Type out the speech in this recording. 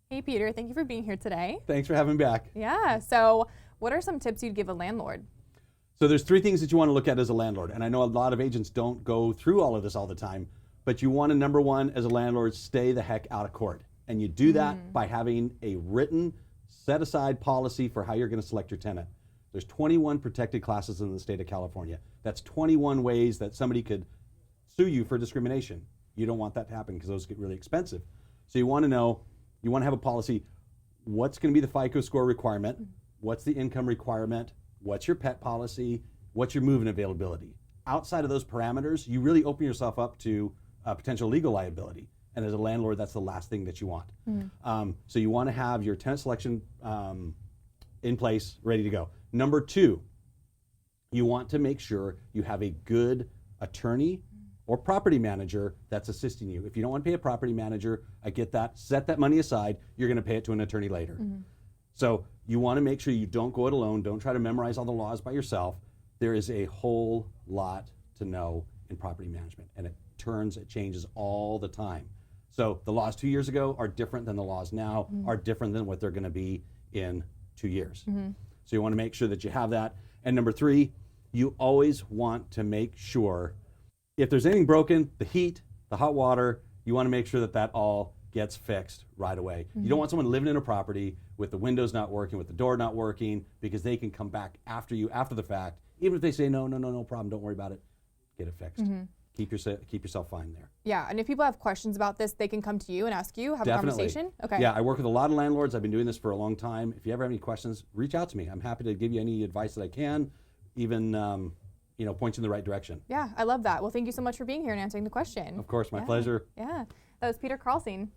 Hey, Peter, thank you for being here today. Thanks for having me back. Yeah, so what are some tips you'd give a landlord? So there's three things that you want to look at as a landlord. And I know a lot of agents don't go through all of this all the time, but you want to, number one, as a landlord, stay the heck out of court. And you do that by having a written, set aside policy for how you're going to select your tenant. There's 21 protected classes in the state of California. That's 21 ways that somebody could sue you for discrimination. You don't want that to happen because those get really expensive. So you want to know, you want to have a policy, what's going to be the FICO score requirement, what's the income requirement, what's your pet policy, what's your move-in availability. Outside of those parameters, you really open yourself up to potential legal liability. And as a landlord, that's the last thing that you want. So you want to have your tenant selection in place, ready to go. Number two, you want to make sure you have a good attorney or property manager that's assisting you. If you don't want to pay a property manager, I get that. Set that money aside. You're going to pay it to an attorney later. So you want to make sure you don't go it alone. Don't try to memorize all the laws by yourself. There is a whole lot to know in property management, and it changes all the time. So the laws 2 years ago are different than the laws now, are different than what they're going to be in 2 years. So you want to make sure that you have that. And number three, you always want to make sure if there's anything broken, the heat, the hot water, you want to make sure that that all gets fixed right away. You don't want someone living in a property with the windows not working, with the door not working, because they can come back after you after the fact. Even if they say, no problem, don't worry about it, get it fixed. Keep yourself fine there. Yeah, and if people have questions about this, they can come to you and ask you, have a conversation? Okay. Yeah, I work with a lot of landlords. I've been doing this for a long time. If you ever have any questions, reach out to me. I'm happy to give you any advice that I can, even point you in the right direction. Yeah, I love that. Well, thank you so much for being here and answering the question. Of course, my pleasure. Yeah, that was Peter Carlsing.